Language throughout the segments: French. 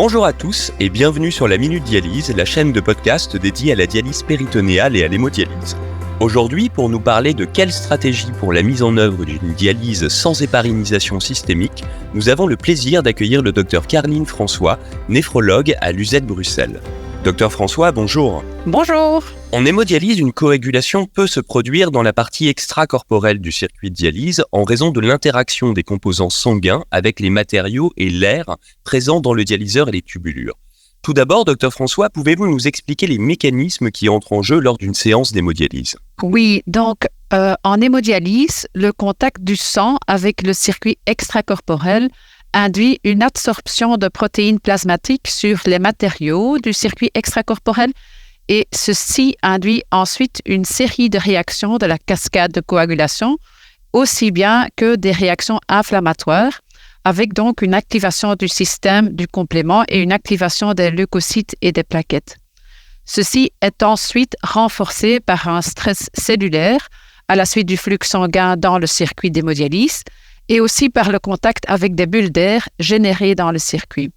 Bonjour à tous et bienvenue sur la Minute Dialyse, la chaîne de podcast dédiée à la dialyse péritonéale et à l'hémodialyse. Aujourd'hui, pour nous parler de quelle stratégie pour la mise en œuvre d'une dialyse sans héparinisation systémique, nous avons le plaisir d'accueillir le Dr Carline François, néphrologue à l'UZ Bruxelles. Dr François, bonjour. Bonjour. En hémodialyse, une coagulation peut se produire dans la partie extracorporelle du circuit de dialyse en raison de l'interaction des composants sanguins avec les matériaux et l'air présents dans le dialyseur et les tubulures. Tout d'abord, Dr François, pouvez-vous nous expliquer les mécanismes qui entrent en jeu lors d'une séance d'hémodialyse ? Oui, donc en hémodialyse, le contact du sang avec le circuit extracorporel induit une absorption de protéines plasmatiques sur les matériaux du circuit extracorporel et ceci induit ensuite une série de réactions de la cascade de coagulation, aussi bien que des réactions inflammatoires, avec donc une activation du système du complément et une activation des leucocytes et des plaquettes. Ceci est ensuite renforcé par un stress cellulaire à la suite du flux sanguin dans le circuit d'hémodialyse et aussi par le contact avec des bulles d'air générées dans le circuit.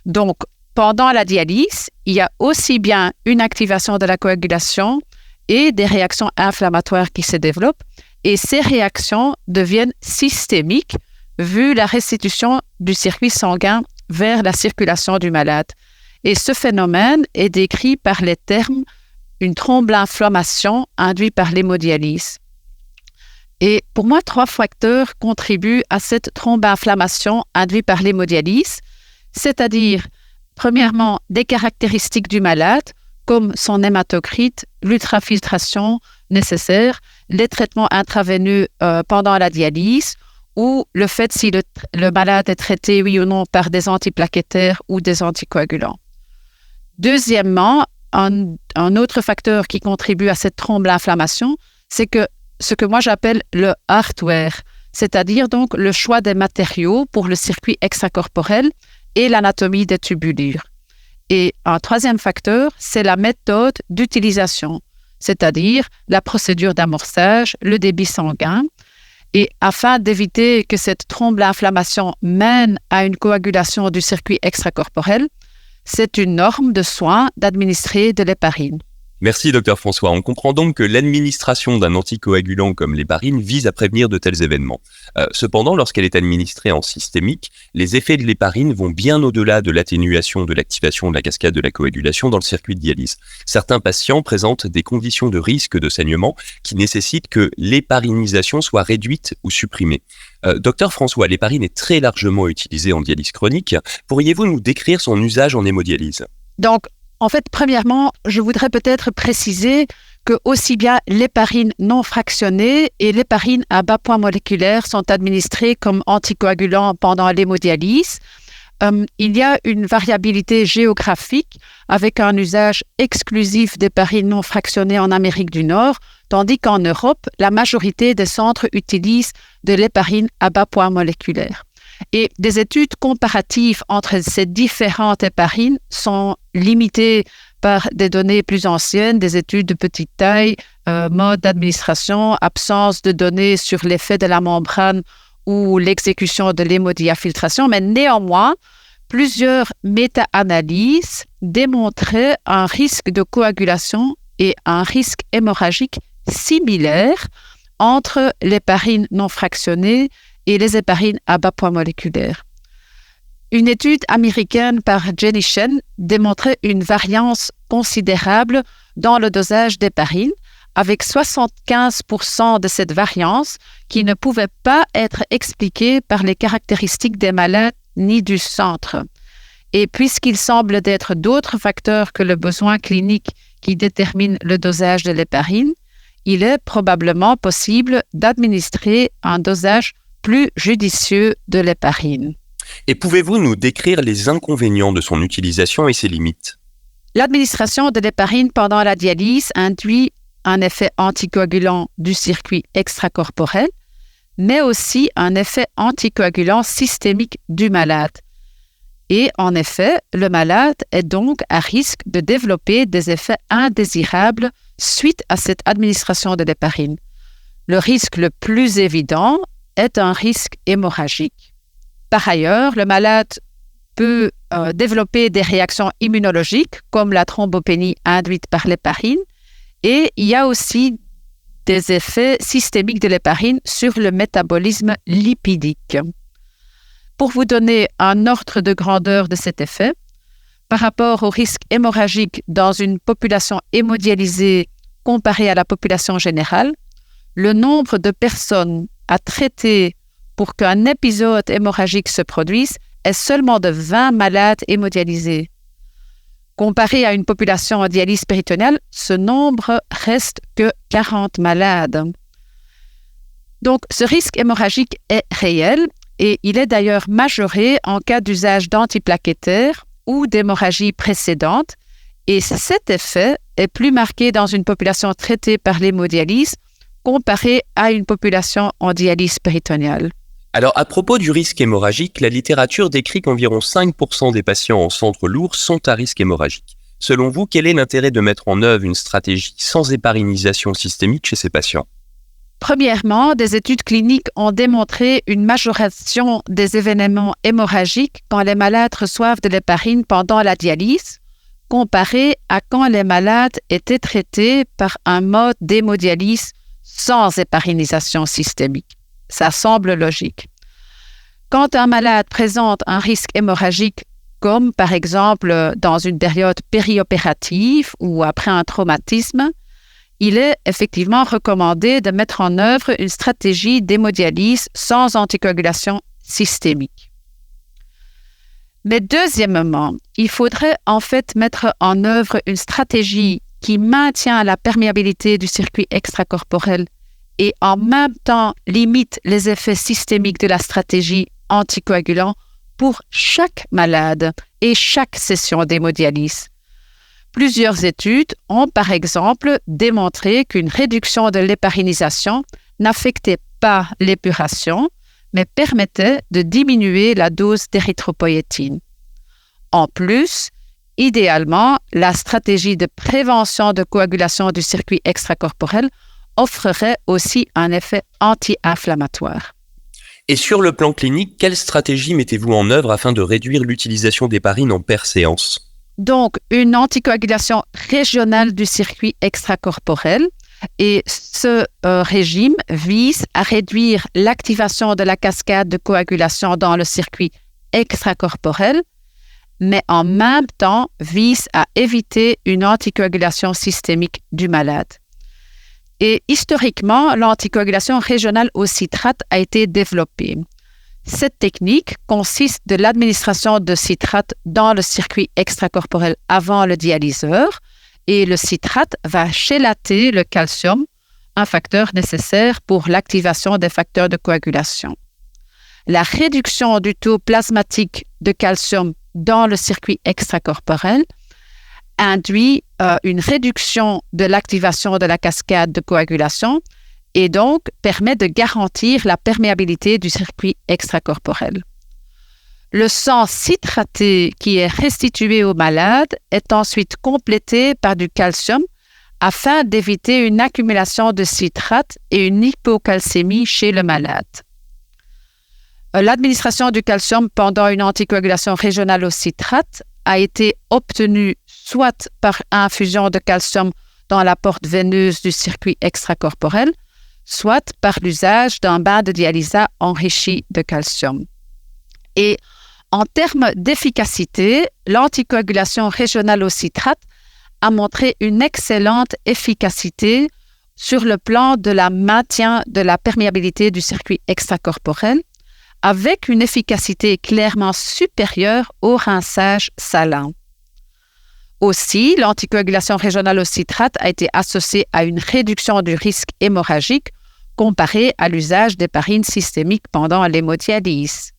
Donc, pendant la dialyse, il y a aussi bien une activation de la coagulation et des réactions inflammatoires qui se développent et ces réactions deviennent systémiques vu la restitution du circuit sanguin vers la circulation du malade. Et ce phénomène est décrit par les termes une thromboinflammation induite par l'hémodialyse. Et pour moi, 3 facteurs contribuent à cette thromboinflammation induite par l'hémodialyse, c'est-à-dire, premièrement, des caractéristiques du malade, comme son hématocrite, l'ultrafiltration nécessaire, les traitements intraveineux pendant la dialyse, ou le fait si le malade est traité, oui ou non, par des antiplaquettaires ou des anticoagulants. Deuxièmement, un autre facteur qui contribue à cette thromboinflammation, c'est que ce que moi j'appelle le hardware, c'est-à-dire donc le choix des matériaux pour le circuit extracorporel et l'anatomie des tubulures. Et un troisième facteur, c'est la méthode d'utilisation, c'est-à-dire la procédure d'amorçage, le débit sanguin. Et afin d'éviter que cette thromboinflammation mène à une coagulation du circuit extracorporel, c'est une norme de soins d'administrer de l'héparine. Merci Dr François. On comprend donc que l'administration d'un anticoagulant comme l'héparine vise à prévenir de tels événements. Cependant, lorsqu'elle est administrée en systémique, les effets de l'héparine vont bien au-delà de l'atténuation de l'activation de la cascade de la coagulation dans le circuit de dialyse. Certains patients présentent des conditions de risque de saignement qui nécessitent que l'héparinisation soit réduite ou supprimée. Dr François, l'héparine est très largement utilisée en dialyse chronique. Pourriez-vous nous décrire son usage en hémodialyse ? Donc, en fait, premièrement, je voudrais peut-être préciser que aussi bien l'héparine non fractionnée et l'héparine à bas poids moléculaire sont administrées comme anticoagulants pendant l'hémodialyse. Il y a une variabilité géographique avec un usage exclusif d'héparine non fractionnée en Amérique du Nord, tandis qu'en Europe, la majorité des centres utilisent de l'héparine à bas poids moléculaire. Et des études comparatives entre ces différentes héparines sont limitées par des données plus anciennes, des études de petite taille, mode d'administration, absence de données sur l'effet de la membrane ou l'exécution de l'hémodiafiltration, mais néanmoins, plusieurs méta-analyses démontraient un risque de coagulation et un risque hémorragique similaire entre l'héparine non fractionnée et les héparines à bas poids moléculaire. Une étude américaine par Jenny Shen démontrait une variance considérable dans le dosage d'héparine, avec 75% de cette variance qui ne pouvait pas être expliquée par les caractéristiques des malades ni du centre. Et puisqu'il semble d'être d'autres facteurs que le besoin clinique qui déterminent le dosage de l'héparine, il est probablement possible d'administrer un dosage plus judicieux de l'héparine. Et pouvez-vous nous décrire les inconvénients de son utilisation et ses limites ? L'administration de l'héparine pendant la dialyse induit un effet anticoagulant du circuit extracorporel, mais aussi un effet anticoagulant systémique du malade. Et en effet, le malade est donc à risque de développer des effets indésirables suite à cette administration de l'héparine. Le risque le plus évident est un risque hémorragique. Par ailleurs, le malade peut développer des réactions immunologiques comme la thrombopénie induite par l'héparine. Et il y a aussi des effets systémiques de l'héparine sur le métabolisme lipidique. Pour vous donner un ordre de grandeur de cet effet, par rapport au risque hémorragique dans une population hémodialysée comparée à la population générale, le nombre de personnes à traiter pour qu'un épisode hémorragique se produise est seulement de 20 malades hémodialysés. Comparé à une population en dialyse péritonéale, ce nombre reste que 40 malades. Donc, ce risque hémorragique est réel et il est d'ailleurs majoré en cas d'usage d'antiplaquettaires ou d'hémorragie précédente, et cet effet est plus marqué dans une population traitée par l'hémodialyse comparé à une population en dialyse péritonéale. Alors, à propos du risque hémorragique, la littérature décrit qu'environ 5% des patients en centre lourd sont à risque hémorragique. Selon vous, quel est l'intérêt de mettre en œuvre une stratégie sans héparinisation systémique chez ces patients? Premièrement, des études cliniques ont démontré une majoration des événements hémorragiques quand les malades reçoivent de l'héparine pendant la dialyse, comparé à quand les malades étaient traités par un mode d'hémodialyse sans héparinisation systémique. Ça semble logique. Quand un malade présente un risque hémorragique, comme par exemple dans une période périopérative ou après un traumatisme, il est effectivement recommandé de mettre en œuvre une stratégie d'hémodialyse sans anticoagulation systémique. Mais deuxièmement, il faudrait en fait mettre en œuvre une stratégie qui maintient la perméabilité du circuit extracorporel et en même temps limite les effets systémiques de la stratégie anticoagulant pour chaque malade et chaque session d'hémodialyse. Plusieurs études ont par exemple démontré qu'une réduction de l'héparinisation n'affectait pas l'épuration, mais permettait de diminuer la dose d'érythropoïétine. En plus, idéalement, la stratégie de prévention de coagulation du circuit extracorporel offrerait aussi un effet anti-inflammatoire. Et sur le plan clinique, quelle stratégie mettez-vous en œuvre afin de réduire l'utilisation d'héparine en per-séance? Donc, une anticoagulation régionale du circuit extracorporel. Et ce régime vise à réduire l'activation de la cascade de coagulation dans le circuit extracorporel, mais en même temps vise à éviter une anticoagulation systémique du malade. Et historiquement, l'anticoagulation régionale au citrate a été développée. Cette technique consiste de l'administration de citrate dans le circuit extracorporel avant le dialyseur et le citrate va chélater le calcium, un facteur nécessaire pour l'activation des facteurs de coagulation. La réduction du taux plasmatique de calcium dans le circuit extracorporel induit une réduction de l'activation de la cascade de coagulation et donc permet de garantir la perméabilité du circuit extracorporel. Le sang citraté qui est restitué au malade est ensuite complété par du calcium afin d'éviter une accumulation de citrate et une hypocalcémie chez le malade. L'administration du calcium pendant une anticoagulation régionale au citrate a été obtenue soit par infusion de calcium dans la porte veineuse du circuit extracorporel, soit par l'usage d'un bain de dialysa enrichi de calcium. Et en termes d'efficacité, l'anticoagulation régionale au citrate a montré une excellente efficacité sur le plan de la maintien de la perméabilité du circuit extracorporel, avec une efficacité clairement supérieure au rinçage salin. Aussi, l'anticoagulation régionale au citrate a été associée à une réduction du risque hémorragique comparé à l'usage d'héparine systémique pendant l'hémodialyse.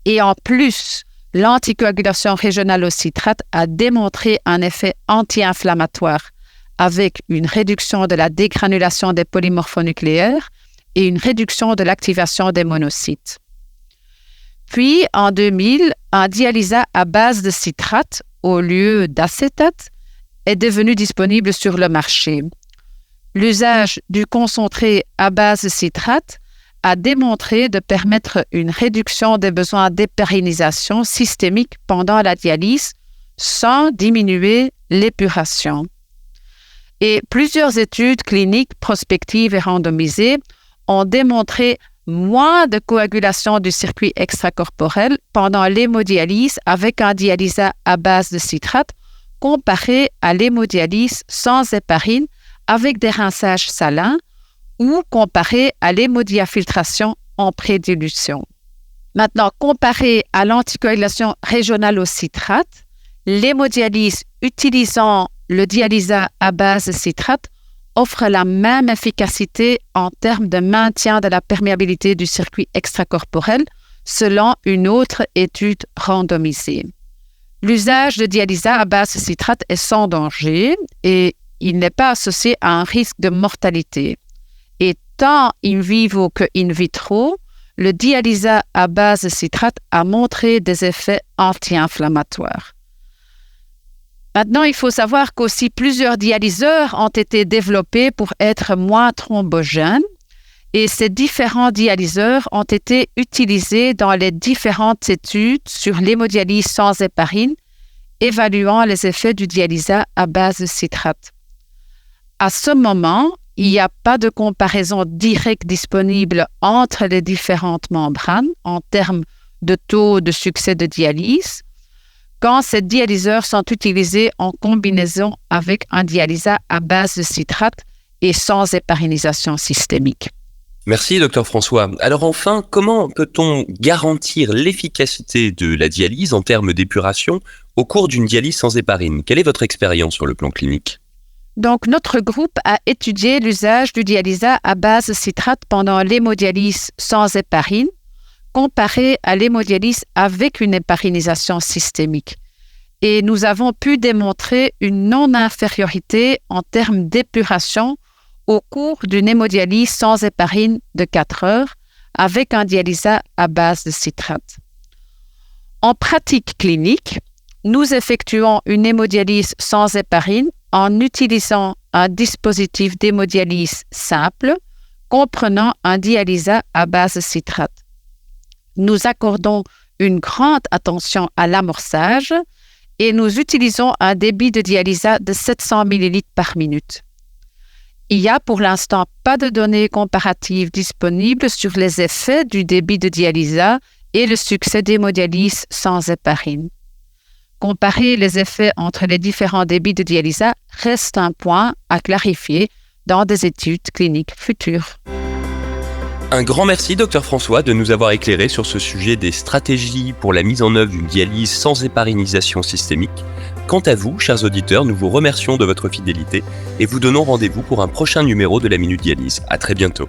Et en plus, l'anticoagulation régionale au citrate a démontré un effet anti-inflammatoire avec une réduction de la dégranulation des polymorphonucléaires et une réduction de l'activation des monocytes. Puis, en 2000, un dialysa à base de citrate au lieu d'acétate est devenu disponible sur le marché. L'usage du concentré à base de citrate a démontré de permettre une réduction des besoins d'héparisation systémique pendant la dialyse sans diminuer l'épuration. Et plusieurs études cliniques prospectives et randomisées ont démontré moins de coagulation du circuit extracorporel pendant l'hémodialyse avec un dialysat à base de citrate comparé à l'hémodialyse sans héparine avec des rinçages salins ou comparé à l'hémodiafiltration en prédilution. Maintenant, comparé à l'anticoagulation régionale au citrate, l'hémodialyse utilisant le dialysat à base de citrate offre la même efficacité en termes de maintien de la perméabilité du circuit extracorporel selon une autre étude randomisée. L'usage de dialysat à base de citrate est sans danger et il n'est pas associé à un risque de mortalité. Et tant in vivo que in vitro, le dialysat à base de citrate a montré des effets anti-inflammatoires. Maintenant, il faut savoir qu'aussi plusieurs dialyseurs ont été développés pour être moins thrombogènes et ces différents dialyseurs ont été utilisés dans les différentes études sur l'hémodialyse sans héparine, évaluant les effets du dialysat à base de citrate. À ce moment, il n'y a pas de comparaison directe disponible entre les différentes membranes en termes de taux de succès de dialyse quand ces dialyseurs sont utilisés en combinaison avec un dialysat à base de citrate et sans héparinisation systémique. Merci, Dr François. Alors enfin, comment peut-on garantir l'efficacité de la dialyse en termes d'épuration au cours d'une dialyse sans héparine? Quelle est votre expérience sur le plan clinique? Donc, notre groupe a étudié l'usage du dialysat à base de citrate pendant l'hémodialyse sans héparine, comparé à l'hémodialyse avec une héparinisation systémique. Et nous avons pu démontrer une non-infériorité en termes d'épuration au cours d'une hémodialyse sans héparine de 4 heures avec un dialysat à base de citrate. En pratique clinique, nous effectuons une hémodialyse sans héparine en utilisant un dispositif d'hémodialyse simple comprenant un dialysat à base de citrate. Nous accordons une grande attention à l'amorçage et nous utilisons un débit de dialysat de 700 ml par minute. Il n'y a pour l'instant pas de données comparatives disponibles sur les effets du débit de dialysat et le succès d'hémodialyse sans héparine. Comparer les effets entre les différents débits de dialysat reste un point à clarifier dans des études cliniques futures. Un grand merci, Dr François, de nous avoir éclairé sur ce sujet des stratégies pour la mise en œuvre d'une dialyse sans héparinisation systémique. Quant à vous, chers auditeurs, nous vous remercions de votre fidélité et vous donnons rendez-vous pour un prochain numéro de la Minute Dialyse. À très bientôt.